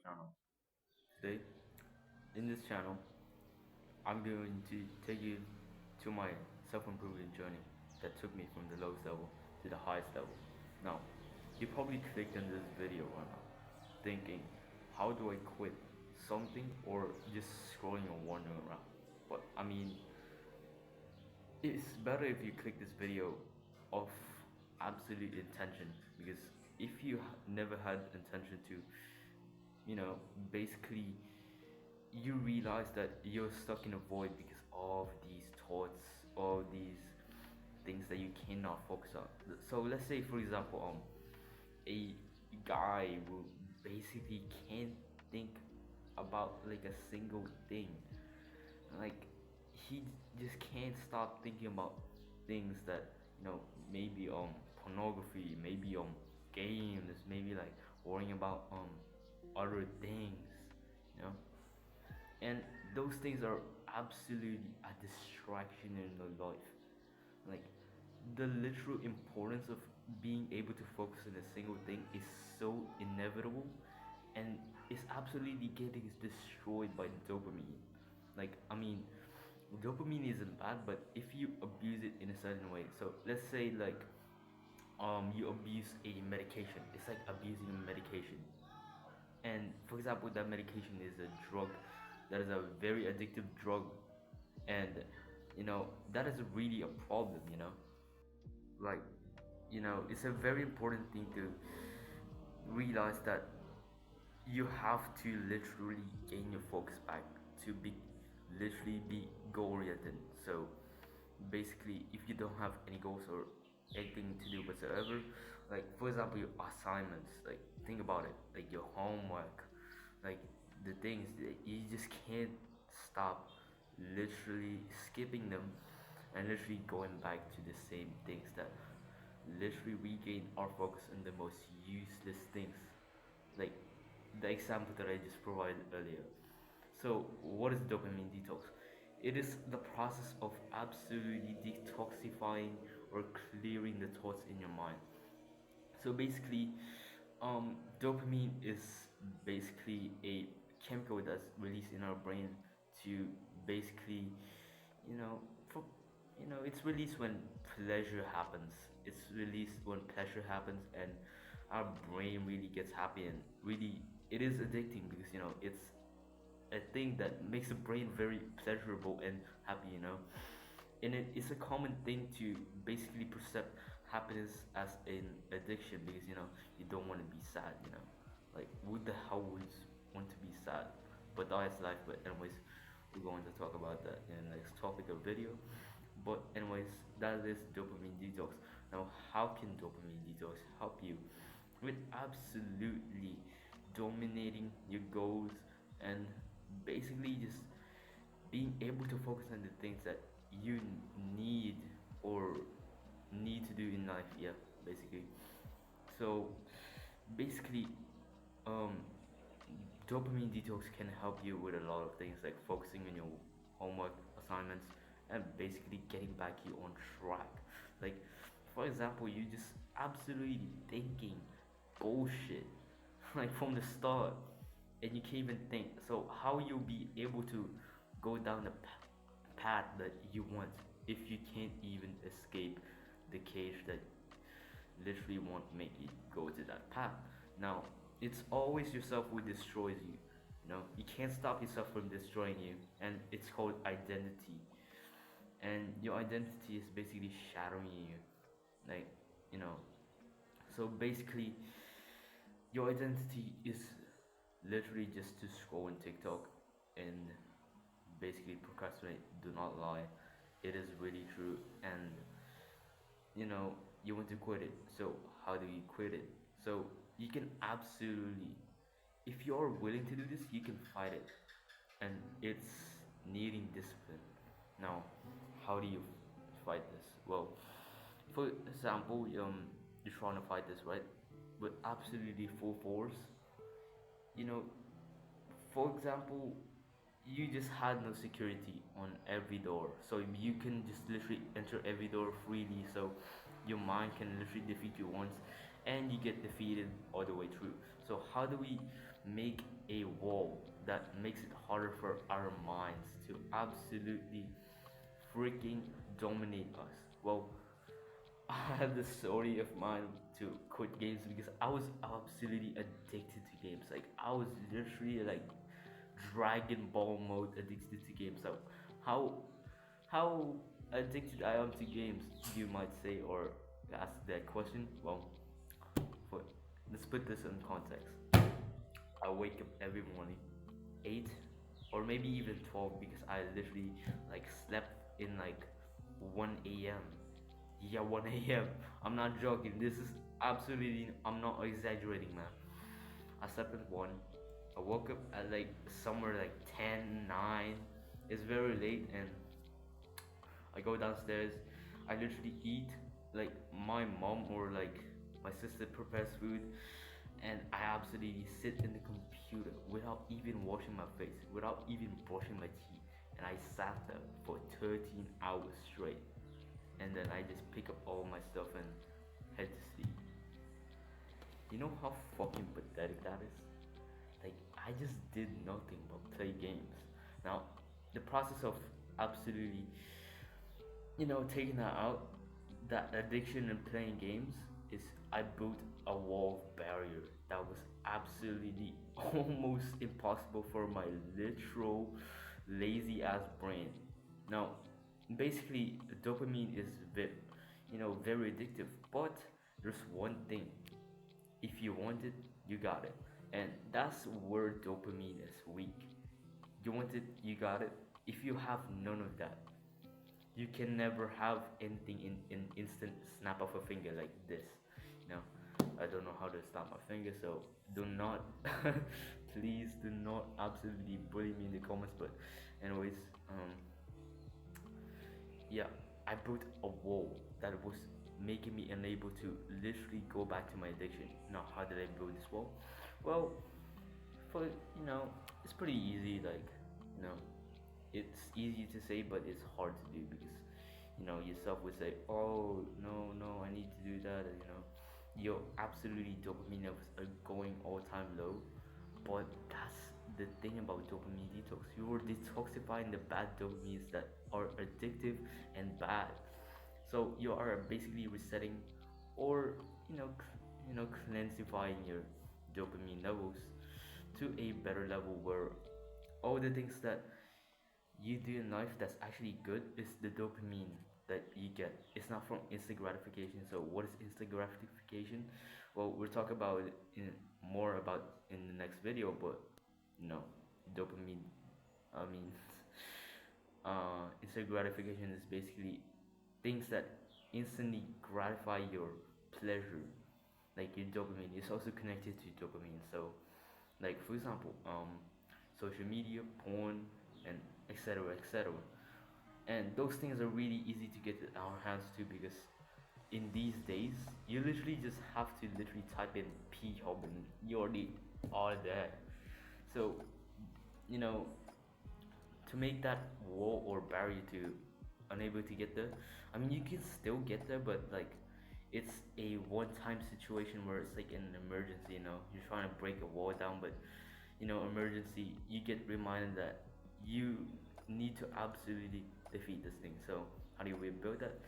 channel. Today, in this channel, I'm going to take you to my self-improvement journey that took me from the lowest level to the highest level. Now, you probably clicked on this video right now, thinking, how do I quit something or just scrolling or wandering around? But I mean, it's better if you click this video of absolute intention, because if you never had intention to, basically you realize that you're stuck in a void because of these thoughts or these things that you cannot focus on. So let's say, for example, a guy who basically can't think about like a single thing, like he just can't stop thinking about things that, maybe pornography, maybe games, maybe like worrying about other things, you know and those things are absolutely a distraction in the life. Like, the literal importance of being able to focus on a single thing is so inevitable, and it's absolutely getting destroyed by dopamine. Like, I mean, dopamine isn't bad, but if you abuse it in a certain way, so let's say, like, you abuse a medication, it's like abusing a medication. And for example, that medication is a drug that is a very addictive drug, and that is really a problem. Like, it's a very important thing to realize that you have to literally gain your focus back to be literally be goal oriented. So basically, if you don't have any goals or anything to do whatsoever, like for example your assignments, like think about it, like your homework, like the things that you just can't stop literally skipping them and literally going back to the same things that literally regain our focus on the most useless things, like the example that I just provided earlier. So, what is dopamine detox? It is the process of absolutely detoxifying or clearing the thoughts in your mind. So basically, dopamine is basically a chemical that's released in our brain to basically, for it's released when pleasure happens. It's released when pleasure happens, and our brain really gets happy, and really it is addicting because it's a thing that makes the brain very pleasurable and happy, and it's a common thing to basically perceive happiness as an addiction, because you don't want to be sad, like who the hell would want to be sad? But that's life. But anyways, we're going to talk about that in the next topic of video. But anyways, that is dopamine detox. Now, how can dopamine detox help you with absolutely dominating your goals and basically just being able to focus on the things that you need or need to do in life? Yeah, basically. So basically, um dopamine detox can help you with a lot of things, like focusing on your homework assignments and basically getting back you on track. Like, for example, you just absolutely thinking bullshit like from the start, and you can't even think. So how you'll be able to go down the path that you want if you can't even escape the cage that literally won't make you go to that path? Now, it's always yourself who destroys you. You can't stop yourself from destroying you, and it's called identity. And your identity is basically shadowing you, like, you know. So basically, your identity is literally just to scroll on TikTok and basically procrastinate. Do not lie, it is really true. And you want to quit it. So how do you quit it? So you can absolutely, if you're willing to do this, you can fight it, and it's needing discipline. Now, how do you fight this? Well, for example, you're trying to fight this, right, with absolutely full force. you know for example, you just had no security on every door, so you can just literally enter every door freely. So your mind can literally defeat you once, and you get defeated all the way through. So how do we make a wall that makes it harder for our minds to absolutely freaking dominate us. Well, I had this story of mine to quit games because I was absolutely addicted to games. Like I was literally like Dragon Ball mode addicted to games. So how how addicted I am to games, you might say, or ask that question. Well, for let's put this in context. I wake up every morning, 8 or maybe even 12 because I literally like slept in like 1 a.m. Yeah, 1 a.m. I'm not joking. This is absolutely, I'm not exaggerating, man. I slept at 1. I woke up at like somewhere like 10, 9. It's very late, and I go downstairs. I literally eat like my mom or like my sister prepares food, and I absolutely sit in the computer without even washing my face, without even brushing my teeth, and I sat there for 13 hours straight. And then I just pick up all my stuff and head to sleep. You know how fucking pathetic that is? Like, I just did nothing but play games. Now, the process of absolutely, taking that out, that addiction and playing games, is I built a wall of barrier that was absolutely almost impossible for my literal lazy ass brain. Now, basically, dopamine is very addictive, but there's one thing: if you want it, you got it, and that's where dopamine is weak. You want it, you got it. If you have none of that, you can never have anything in instant snap of a finger like this. You know, I don't know how to snap my finger, so do not, please do not absolutely bully me in the comments. But, anyways, yeah, I built a wall that was making me unable to literally go back to my addiction. Now, how did I build this wall? Well, for it's pretty easy. Like, you know, it's easy to say, but it's hard to do because yourself would say, "Oh no, no, I need to do that." And, your absolutely dopamine levels are going all time low. But that's the thing about dopamine detox. You're detoxifying the bad dopamines that are addictive and bad. So you are basically resetting, or cleansifying your dopamine levels to a better level where all the things that you do in life that's actually good is the dopamine that you get. It's not from instant gratification. So what is instant gratification? Well, we'll talk about it in more about in the next video, but no, dopamine. I mean, instant gratification is basically things that instantly gratify your pleasure, like your dopamine is also connected to dopamine. So, like for example, social media, porn, and etc. etc. And those things are really easy to get in our hands too because in these days you literally just have to literally type in P hub and you already are there. So you know to make that wall or barrier to unable to get there, I mean you can still get there, but like it's a one-time situation where it's like an emergency. You're trying to break a wall down, but emergency, you get reminded that you need to absolutely defeat this thing. So how do you rebuild that?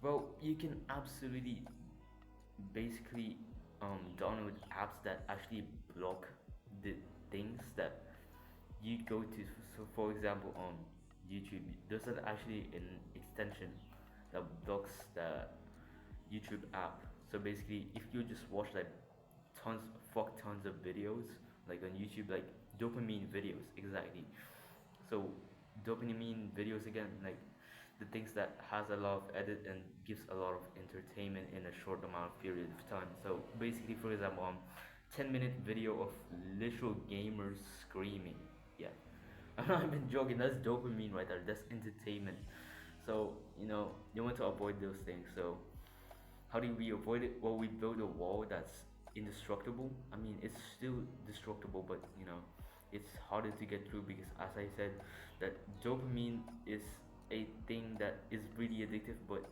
Well, you can absolutely basically download apps that actually block the things that you go to. So for example, on YouTube there's actually an extension that blocks the YouTube app. So basically, if you just watch like tons of videos like on YouTube, like dopamine videos, exactly. So dopamine videos again, like the things that has a lot of edit and gives a lot of entertainment in a short amount of period of time. So basically, for example, 10-minute video of literal gamers screaming. Yeah, I'm not even joking. That's dopamine right there. That's entertainment. So you want to avoid those things. So how do we avoid it? Well, we build a wall that's indestructible. I mean, it's still destructible, but it's harder to get through because, as I said, that dopamine is a thing that is really addictive. But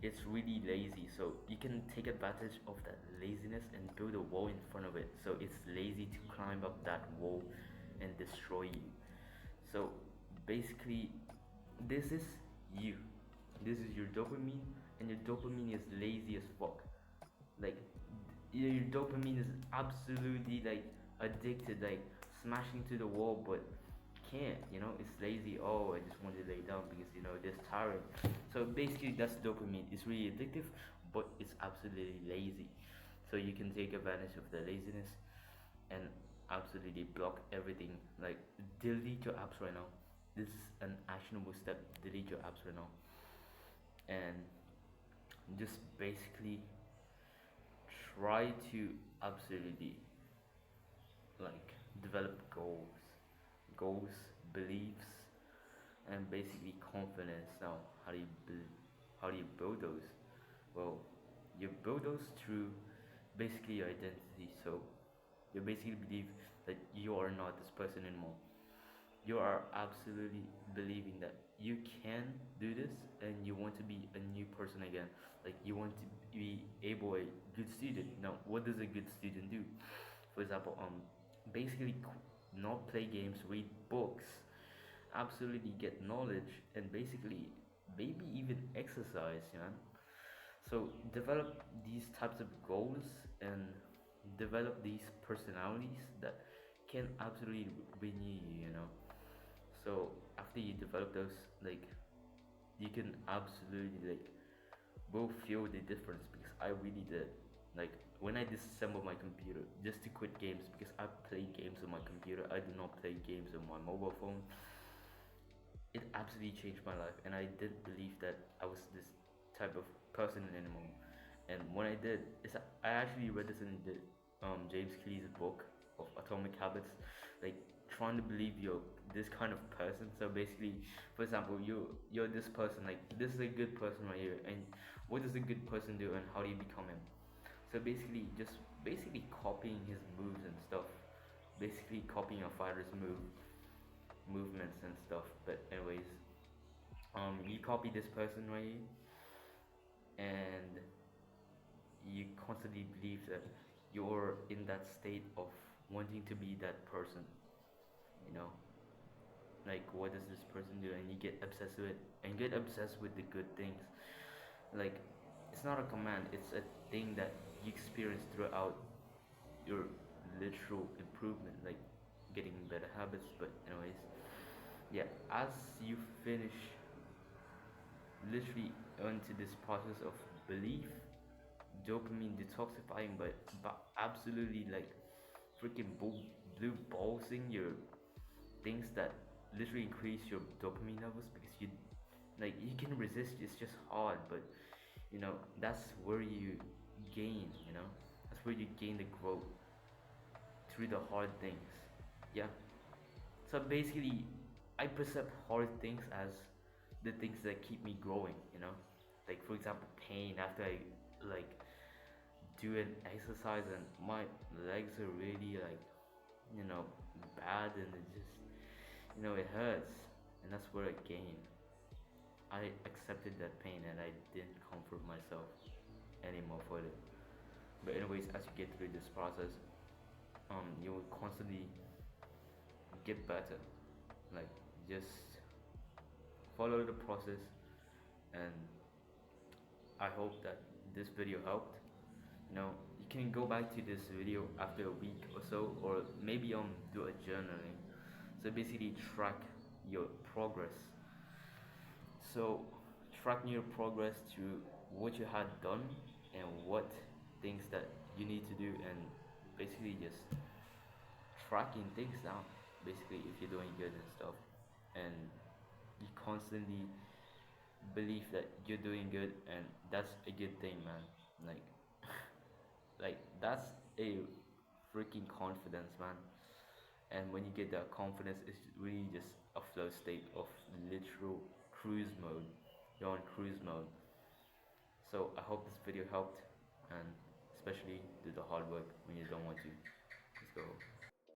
it's really lazy. So you can take advantage of that laziness and build a wall in front of it. So it's lazy to climb up that wall and destroy you. So basically, this is you. This is your dopamine, and your dopamine is lazy as fuck. Like your dopamine is absolutely like addicted, like smashing to the wall, but can't. It's lazy. Oh, I just want to lay down because it's tiring. So basically, that's dopamine. It's really addictive, but it's absolutely lazy. So you can take advantage of the laziness and absolutely block everything. Like delete your apps right now. This is an actionable step. Delete your apps right now, and just basically try to absolutely like develop goals, beliefs, and basically confidence. Now, how do you build those? Well, you build those through basically your identity. So you basically believe that you are not this person anymore. You are absolutely believing that you can do this and you want to be a new person again. Like you want to be able a good student. Now, what does a good student do? For example, basically not play games, read books, absolutely get knowledge, and basically maybe even exercise, so develop these types of goals and develop these personalities that can absolutely renew you. So after you develop those, like you can absolutely like will feel the difference because I really did. Like when I disassembled my computer just to quit games because I play games on my computer, I do not play games on my mobile phone. It absolutely changed my life, and I didn't believe that I was this type of person anymore. And when I did, I actually read this in the James Clear's book of Atomic Habits, like trying to believe you're this kind of person. So basically, for example, you're this person, like this is a good person right here, and what does a good person do, and how do you become him? So basically, just basically copying his moves and stuff, basically copying a fighter's movements and stuff. But anyways, you copy this person right here, and you constantly believe that you're in that state of wanting to be that person, you know like what does this person do, and you get obsessed with it and get obsessed with the good things. Like it's not a command, it's a thing that you experience throughout your literal improvement, like getting better habits. But anyways, yeah, as you finish literally onto this process of belief, dopamine detoxifying, but absolutely like freaking blue ballsing your things that literally increase your dopamine levels because you can resist. It's just hard, but that's where you gain. That's where you gain the growth through the hard things. Yeah. So basically, I perceive hard things as the things that keep me growing. Like for example, pain after I like do an exercise and my legs are really like you know bad, and it just it hurts, and that's where I gain. I accepted that pain and I didn't comfort myself anymore for it. But anyways, as you get through this process, you will constantly get better. Like just follow the process, and I hope that this video helped. You can go back to this video after a week or so, or maybe do a journaling. So basically track your progress. So tracking your progress to what you had done and what things that you need to do, and basically just tracking things down. Basically, if you're doing good and stuff, and you constantly believe that you're doing good, and that's a good thing, man. Like, like that's a freaking confidence, man. And when you get that confidence, it's really just a flow state of literal cruise mode. You're on cruise mode. So I hope this video helped, and especially do the hard work when you don't want to. Let's go.